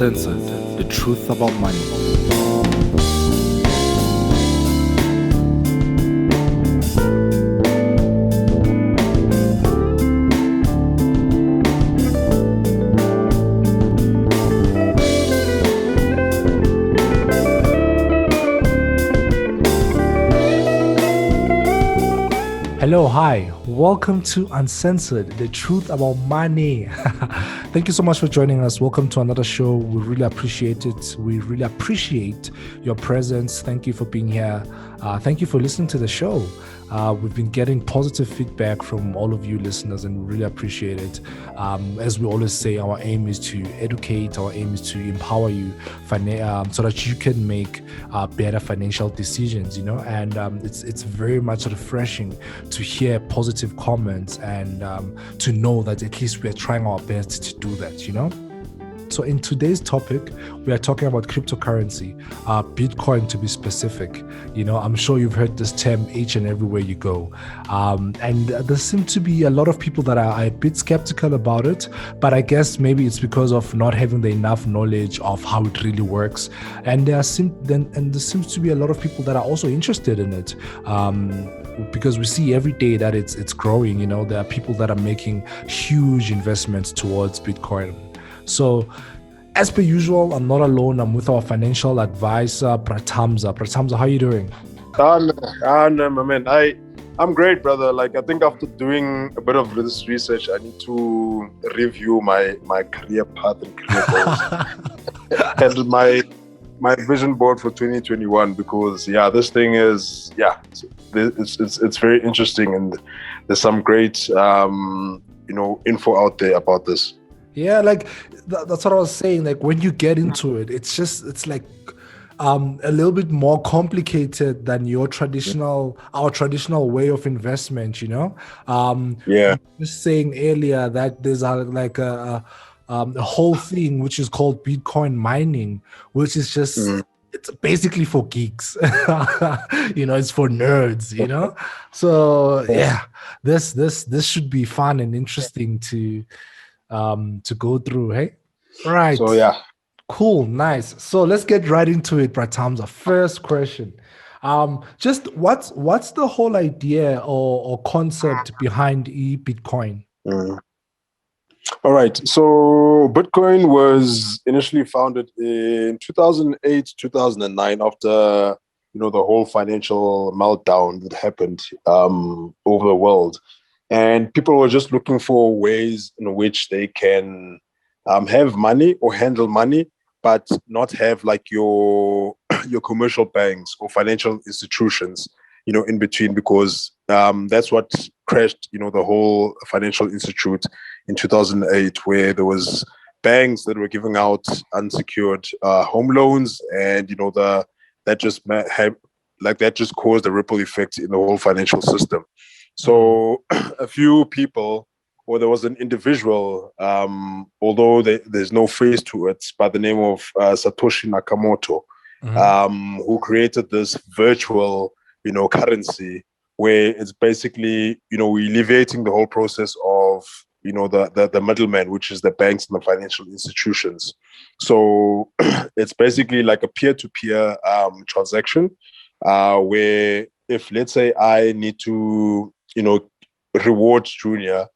Uncensored, the truth about money. Hello, hi. Welcome to Uncensored, the truth about money. Thank you so much for joining us. Welcome to another show. We really appreciate it. We really appreciate your presence. Thank you for being here. Thank you for listening to the show. We've been getting positive feedback from all of you listeners, and we really appreciate it. As we always say, our aim is to educate, our aim is to empower you so that you can make better financial decisions, and it's very much refreshing to hear positive comments and to know that at least we're trying our best to do that, So in today's topic, we are talking about cryptocurrency, Bitcoin to be specific. I'm sure you've heard this term each and everywhere you go. And there seem to be a lot of people that are a bit skeptical about it, but I guess maybe it's because of not having the enough knowledge of how it really works. And there seems to be a lot of people that are also interested in it. Because we see every day that it's growing, there are people that are making huge investments towards Bitcoin. So, as per usual, I'm not alone. I'm with our financial advisor, Pratamza. Pratamza, how are you doing? No, my man. I'm great, brother. I think after doing a bit of this research, I need to review my career path and career goals and my vision board for 2021, because this thing is it's very interesting, and there's some great info out there about this. Yeah, that's what I was saying. When you get into it, it's like a little bit more complicated than our traditional way of investment. Just saying earlier that there's a whole thing which is called Bitcoin mining, which is just it's basically for geeks. It's for nerds. So this should be fun and interesting to go through. Hey, right? So cool, nice. So let's get right into it, Pratamza. First question. Just what's the whole idea or concept behind Bitcoin? All right. So Bitcoin was initially founded in 2008, 2009, after the whole financial meltdown that happened over the world, and people were just looking for ways in which they can have money or handle money, but not have your commercial banks or financial institutions in between, because that's what crashed the whole financial institute in 2008, where there was banks that were giving out unsecured home loans, and that just caused a ripple effect in the whole financial system. So a few people, or there was an individual, although there's no face to it, by the name of Satoshi Nakamoto, who created this virtual currency, where it's basically alleviating the whole process of the middleman, which is the banks and the financial institutions. So it's basically like a peer-to-peer transaction, where if, let's say, I need to reward Junior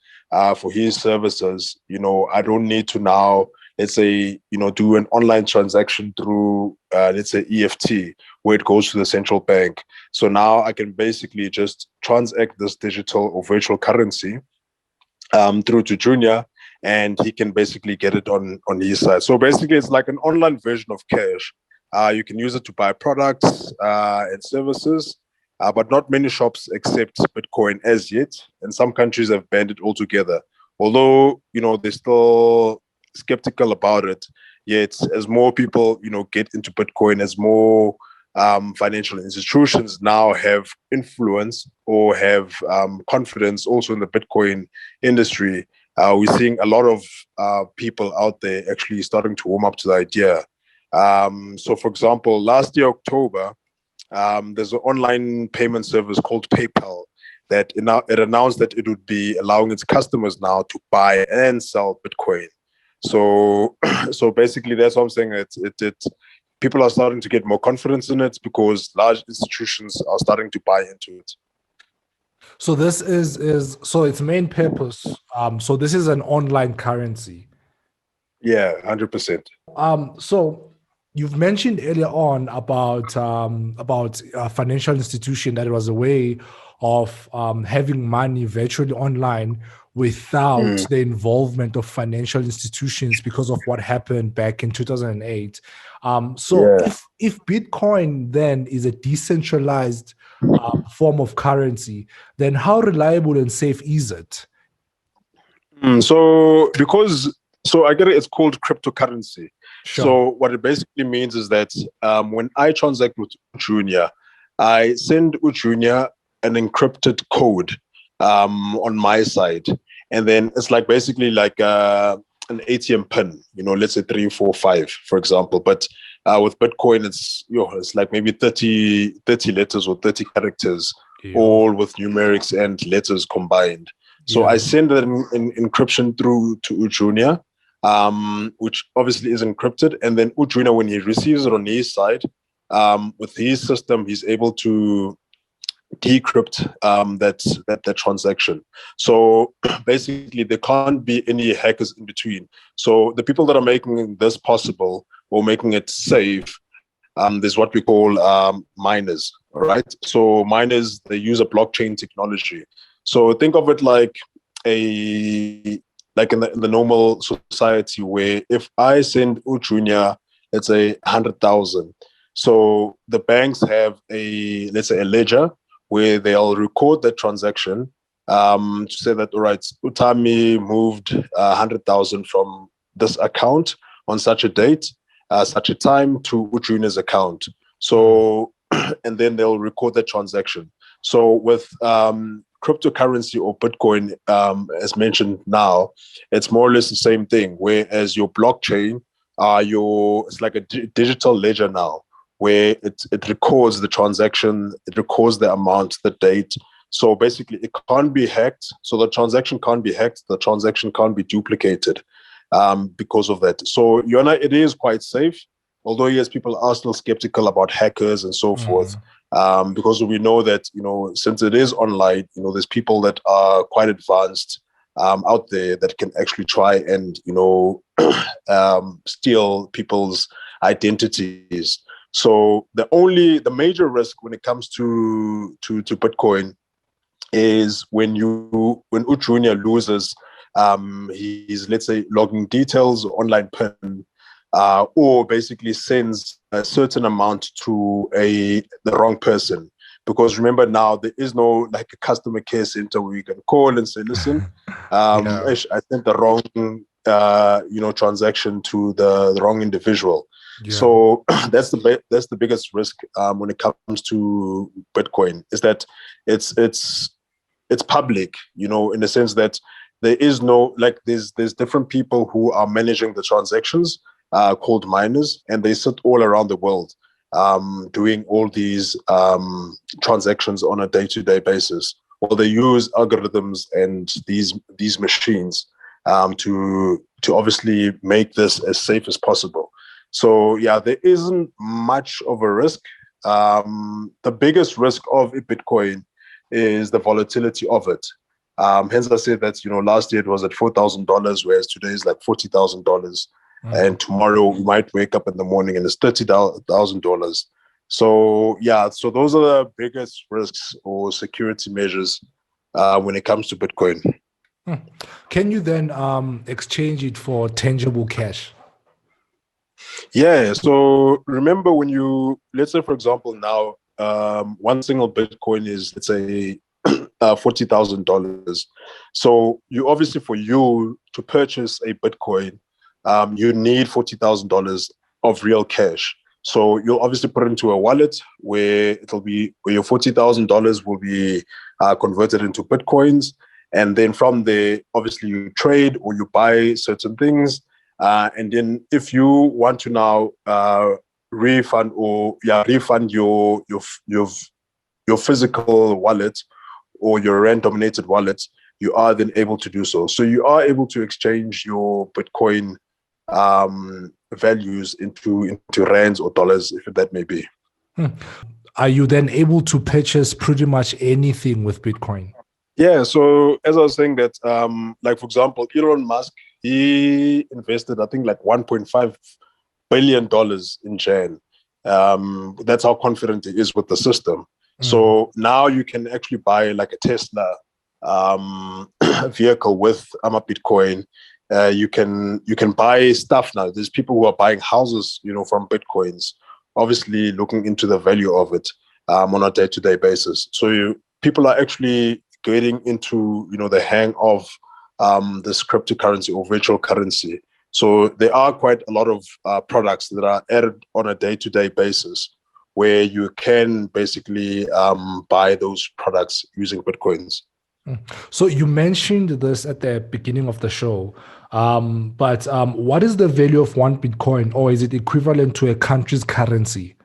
for his services, I don't need to now, let's say, do an online transaction through, let's say, EFT, where it goes to the central bank. So now I can basically just transact this digital or virtual currency through to Junior, and he can basically get it on his side. So basically, it's like an online version of cash. You can use it to buy products and services, but not many shops accept Bitcoin as yet, and some countries have banned it altogether. Although they're still skeptical about it, yet as more people get into Bitcoin, as more financial institutions now have influence or have confidence also in the Bitcoin industry, we're seeing a lot of people out there actually starting to warm up to the idea. So, for example, last year, October, there's an online payment service called PayPal that it announced that it would be allowing its customers now to buy and sell Bitcoin. So, so basically, that's what I'm saying. People are starting to get more confidence in it because large institutions are starting to buy into it. So this is so its main purpose. So this is an online currency. Yeah, 100%. So you've mentioned earlier on about a financial institution that was a way of having money virtually online without Mm, the involvement of financial institutions because of what happened back in 2008. So yeah. if Bitcoin then is a decentralized form of currency, then how reliable and safe is it? So I get it. It's called cryptocurrency. Sure. So what it basically means is that when I transact with Junior, I send Junior an encrypted code on my side, and then it's like basically like an ATM pin. Let's say 345, for example. But with Bitcoin, it's like maybe 30 letters or 30 characters, Yeah. all with numerics and letters combined. So I Yeah. send an encryption through to Ujunia, which obviously is encrypted. And then Ujunia, when he receives it on his side, with his system, he's able to decrypt that transaction. So basically, there can't be any hackers in between. So the people that are making this possible or making it safe, there's what we call miners. All right. So miners, they use a blockchain technology. So think of it like a like in the normal society where if I send Junior, let's say 100,000, so the banks have let's say a ledger where they'll record that transaction to say that all right, Utami moved 100,000 from this account on such a date, such a time to Junior's account. So and then they'll record that transaction. So with cryptocurrency or Bitcoin, as mentioned now, it's more or less the same thing. Whereas your blockchain, it's like a digital ledger now, where it records the transaction, it records the amount, the date. So basically, it can't be hacked. So the transaction can't be hacked. The transaction can't be duplicated because of that. So Yona, it is quite safe. Although yes, people are still skeptical about hackers and so forth, Mm. because we know that since it is online, there's people that are quite advanced out there that can actually try and steal people's identities. So the major risk when it comes to Bitcoin is when Ujunia loses his, let's say, login details, online PIN, or basically sends a certain amount to the wrong person. Because remember now, there is no like a customer care center where you can call and say, listen, Yeah. I sent the wrong transaction to the wrong individual. Yeah. So that's the biggest risk when it comes to Bitcoin, is that it's public, in the sense that there is no like there's different people who are managing the transactions, called miners, and they sit all around the world, doing all these transactions on a day-to-day basis. Well, they use algorithms and these machines to obviously make this as safe as possible. So yeah, there isn't much of a risk. The biggest risk of Bitcoin is the volatility of it. Hence, I said that last year it was at $4,000, whereas today is like $40,000, Mm. and tomorrow we might wake up in the morning and it's $30,000. So yeah, so those are the biggest risks or security measures when it comes to Bitcoin. Hmm. Can you then exchange it for tangible cash? Yeah. So remember let's say for example now, one single Bitcoin is, let's say, $40,000. So you obviously, for you to purchase a Bitcoin, you need $40,000 of real cash. So you'll obviously put it into a wallet where your $40,000 will be converted into Bitcoins. And then from there, obviously you trade or you buy certain things. And then if you want to now refund your physical wallet or your rand dominated wallet, you are then able to do so. So you are able to exchange your Bitcoin values into rands or dollars, if that may be. Are you then able to purchase pretty much anything with Bitcoin? Yeah. So as I was saying that, like for example, Elon Musk, he invested, I think, like $1.5 billion in Jan. That's how confident he is with the system. So now you can actually buy like a Tesla vehicle with Bitcoin. You can buy stuff now. There's people who are buying houses, from Bitcoins, obviously looking into the value of it on a day-to-day basis. So people are actually getting into the hang of this cryptocurrency or virtual currency. So there are quite a lot of products that are added on a day-to-day basis where you can basically buy those products using Bitcoins. So you mentioned this at the beginning of the show, but what is the value of one Bitcoin, or is it equivalent to a country's currency?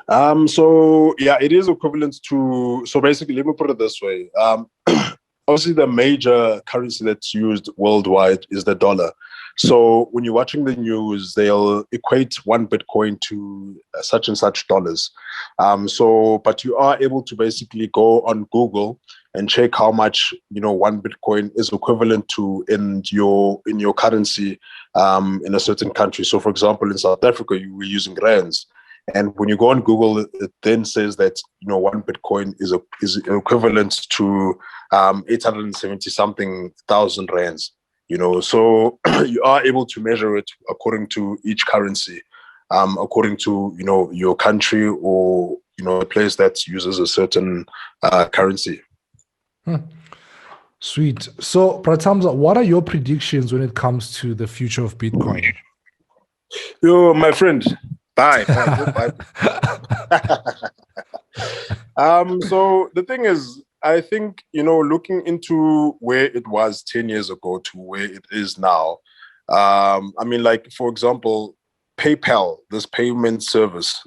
So yeah, it is equivalent to. So basically, let me put it this way. Obviously, the major currency that's used worldwide is the dollar. So when you're watching the news, they'll equate one Bitcoin to such and such dollars. But you are able to basically go on Google and check how much one Bitcoin is equivalent to in your currency in a certain country. So, for example, in South Africa, you were using rands. And when you go on Google, it then says that one Bitcoin is equivalent to 870 something thousand rands. So you are able to measure it according to each currency, according to your country or a place that uses a certain currency. Sweet. So, Pratamza, what are your predictions when it comes to the future of Bitcoin? Yo, my friend. Bye. Bye. So the thing is, I think, looking into where it was 10 years ago to where it is now, like, for example, PayPal, this payment service,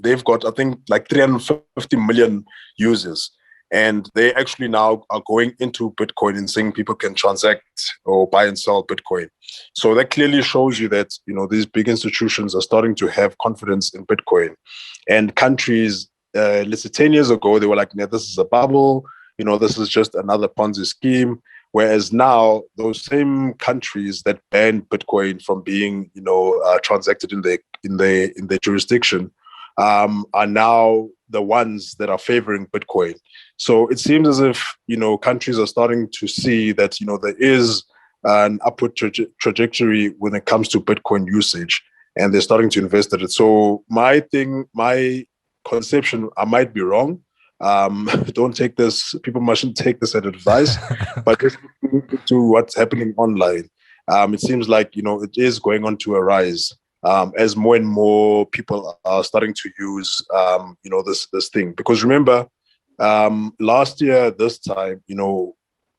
they've got, I think, like 350 million users. And they actually now are going into Bitcoin and saying people can transact or buy and sell Bitcoin. So that clearly shows you that, these big institutions are starting to have confidence in Bitcoin. And countries, let's say 10 years ago, they were like, this is a bubble, this is just another Ponzi scheme. Whereas now, those same countries that banned Bitcoin from being, transacted in their jurisdiction, are now the ones that are favoring Bitcoin. So it seems as if, countries are starting to see that, there is an upward trajectory when it comes to Bitcoin usage, and they're starting to invest in it. So my conception, I might be wrong. Don't take this, people mustn't take this as advice, but just to what's happening online, it seems like, it is going on to a rise. As more and more people are starting to use, this thing. Because remember, last year, this time,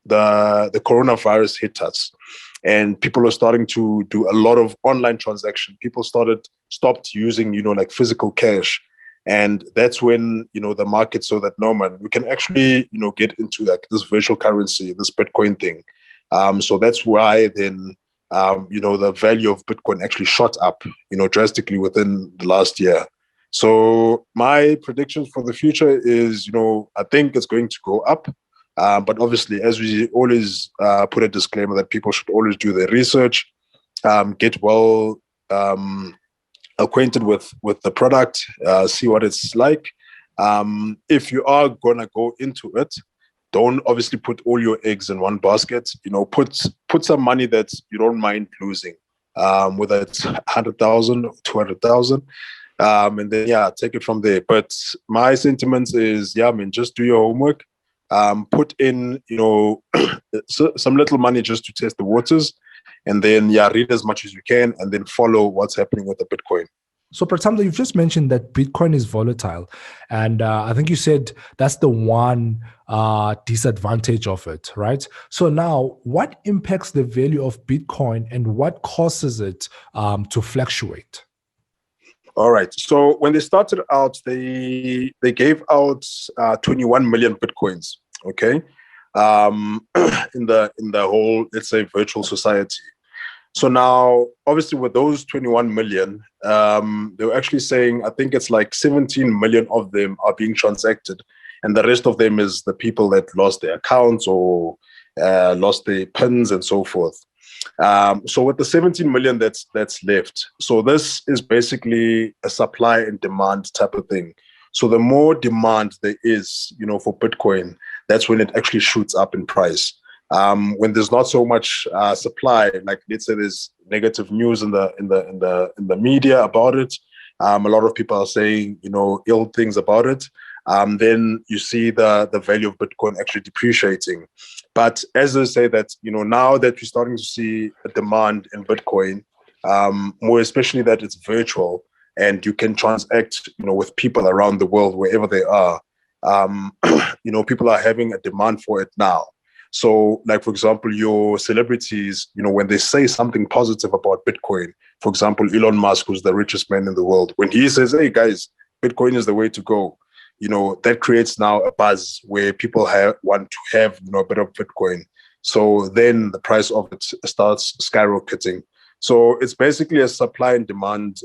the coronavirus hit us, and people are starting to do a lot of online transaction. People stopped using, like physical cash. And that's when, the market saw that, no, man, we can actually, get into like this virtual currency, this Bitcoin thing. So that's why then, the value of Bitcoin actually shot up, drastically within the last year. So my predictions for the future is, I think it's going to go up. But obviously, as we always put a disclaimer that people should always do their research, get well acquainted with the product, see what it's like. If you are going to go into it, don't obviously put all your eggs in one basket. Put some money that you don't mind losing, whether it's 100,000 or 200,000, and then take it from there. But my sentiments is, just do your homework. Put in, some little money just to test the waters, and then read as much as you can, and then follow what's happening with the Bitcoin. So, Pratamza, you've just mentioned that Bitcoin is volatile. And I think you said that's the one disadvantage of it, right? So now, what impacts the value of Bitcoin and what causes it to fluctuate? All right. So when they started out, they gave out 21 million Bitcoins, okay, in the whole, let's say, virtual society. So now, obviously, with those 21 million, they were actually saying, I think it's like 17 million of them are being transacted. And the rest of them is the people that lost their accounts or lost their pins and so forth. So with the 17 million that's left, so this is basically a supply and demand type of thing. So the more demand there is, for Bitcoin, that's when it actually shoots up in price. When there's not so much supply, like let's say there's negative news in the media about it, a lot of people are saying ill things about it. Then you see the value of Bitcoin actually depreciating. But as I say that now that we're starting to see a demand in Bitcoin, more especially that it's virtual and you can transact with people around the world wherever they are. People are having a demand for it now. So, like, for example, your celebrities, when they say something positive about Bitcoin, for example, Elon Musk, who's the richest man in the world, when he says, hey, guys, Bitcoin is the way to go, that creates now a buzz where people want to have, a bit of Bitcoin. So then the price of it starts skyrocketing. So it's basically a supply and demand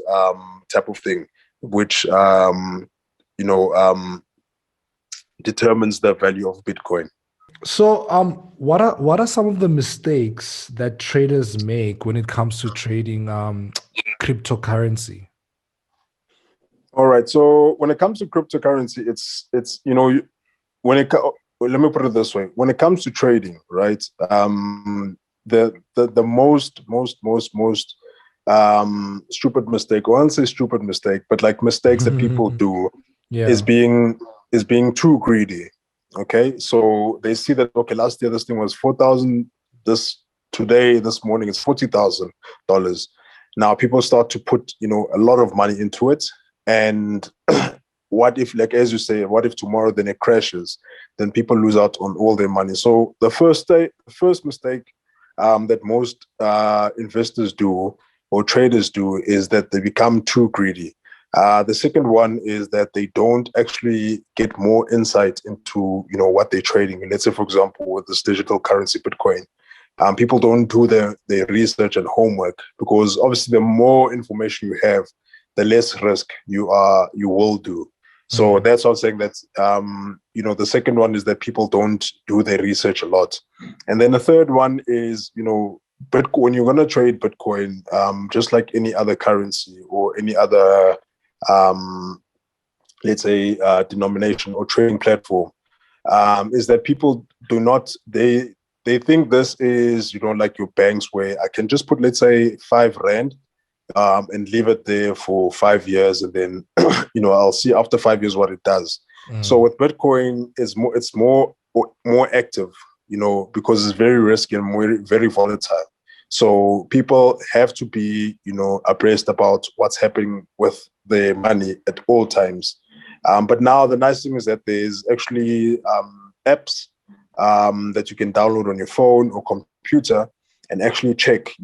type of thing, which, determines the value of Bitcoin. So, what are some of the mistakes that traders make when it comes to trading cryptocurrency? All right. So when it comes to cryptocurrency, it's let me put it this way: when it comes to trading, right? The most stupid mistake, or I won't say stupid mistake, but like mistakes that people do is being too greedy. Okay, so they see that last year this thing was 4,000. This morning it's $40,000. Now people start to put a lot of money into it, and what if, like as you say, what if tomorrow then it crashes? Then people lose out on all their money. So the first mistake that most investors do or traders do is that they become too greedy. The second one is that they don't actually get more insight into what they're trading. And let's say, for example, with this digital currency Bitcoin, people don't do their research and homework, because obviously the more information you have, the less risk you will do. So that's what I'm saying. That the second one is that people don't do their research a lot. And then the third one is Bitcoin. When you're gonna trade Bitcoin, just like any other currency or any other let's say denomination or trading platform, is that people do not they think this is like your banks, where I can just put, let's say, 5 rand and leave it there for 5 years, and then I'll see after 5 years what it does. So with Bitcoin, it's more active, because it's very risky and very volatile. So people have to be abreast about what's happening with their money at all times. But now the nice thing is that there's actually apps that you can download on your phone or computer and actually check,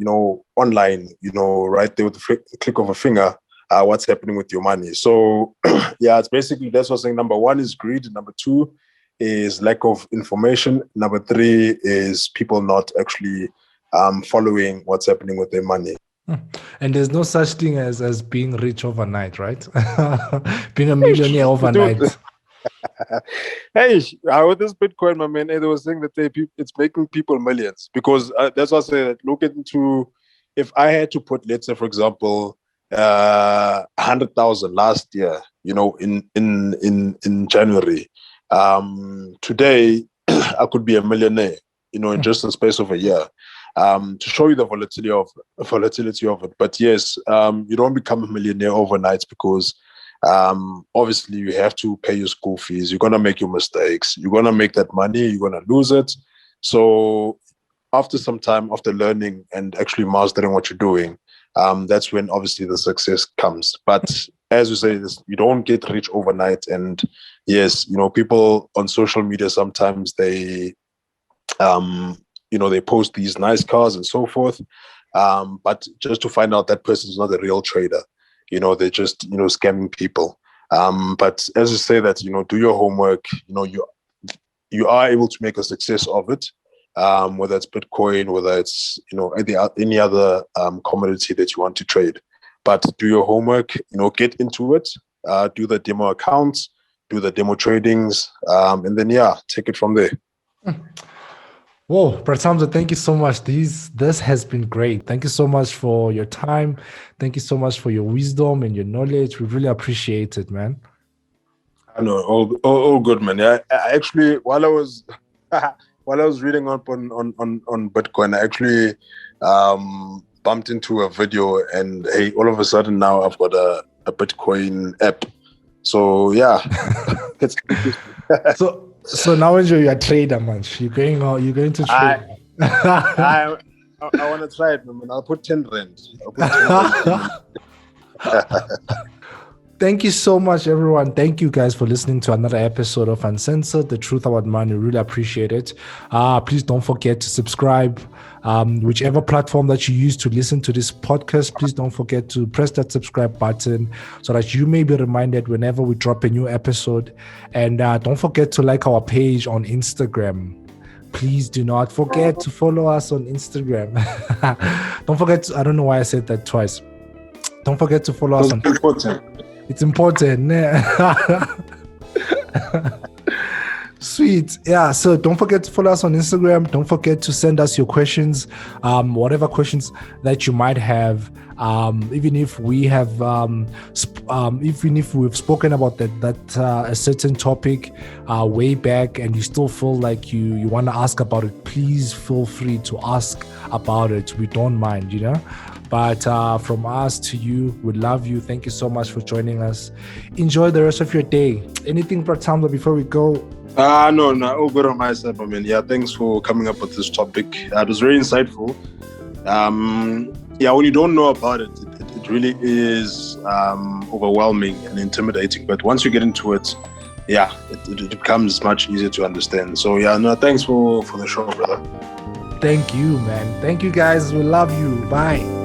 online, right there with the click of a finger, what's happening with your money. So, yeah, it's basically, that's what's saying. Number one is greed. Number two is lack of information. Number three is people not actually following what's happening with their money. And there's no such thing as being rich overnight, right? Being a millionaire overnight. Hey, with this Bitcoin, my man, they were saying that it's making people millions, because that's what I say. That look into, if I had to put, let's say, for example, 100,000 last year, in January, today I could be a millionaire, in just the space of a year. To show you the volatility of it. But yes, you don't become a millionaire overnight, because obviously you have to pay your school fees. You're going to make your mistakes. You're going to make that money. You're going to lose it. So after some time, after learning and actually mastering what you're doing, that's when obviously the success comes. But as you say, you don't get rich overnight. And yes, people on social media, sometimes they they post these nice cars and so forth, but just to find out that person is not a real trader. They're just scamming people. But as you say that, do your homework. You are able to make a success of it, whether it's Bitcoin, whether it's any other commodity that you want to trade. But do your homework, get into it, do the demo accounts, do the demo tradings, and then take it from there. Whoa, Pratamza, thank you so much. This has been great. Thank you so much for your time. Thank you so much for your wisdom and your knowledge. We really appreciate it, man. I know, all good, man. I actually, while I was reading up on Bitcoin, I actually bumped into a video, and hey, all of a sudden now I've got a Bitcoin app. So yeah, it's interesting. So now you're a trader, man. You're going to trade. I want to try it, man. I'll put 10 rand. Thank you so much, everyone. Thank you guys for listening to another episode of Uncensored, The Truth About Money. Really appreciate it. Please don't forget to subscribe. Whichever platform that you use to listen to this podcast, please don't forget to press that subscribe button so that you may be reminded whenever we drop a new episode. And don't forget to like our page on Instagram. Please do not forget to follow us on Instagram. Don't forget I don't know why I said that twice. Don't forget to follow us on Instagram. It's important. Sweet. Yeah. So don't forget to follow us on Instagram. Don't forget to send us your questions, whatever questions that you might have. Even if we have, even if we've spoken about that a certain topic way back, and you still feel like you want to ask about it, please feel free to ask about it. We don't mind, But from us to you, we love you. Thank you so much for joining us. Enjoy the rest of your day. Anything, Pratamza, before we go? No, all good on my side, I mean, thanks for coming up with this topic. It was very insightful. When you don't know about it, it really is overwhelming and intimidating. But once you get into it, it becomes much easier to understand. So thanks for the show, brother. Thank you, man. Thank you, guys. We love you. Bye.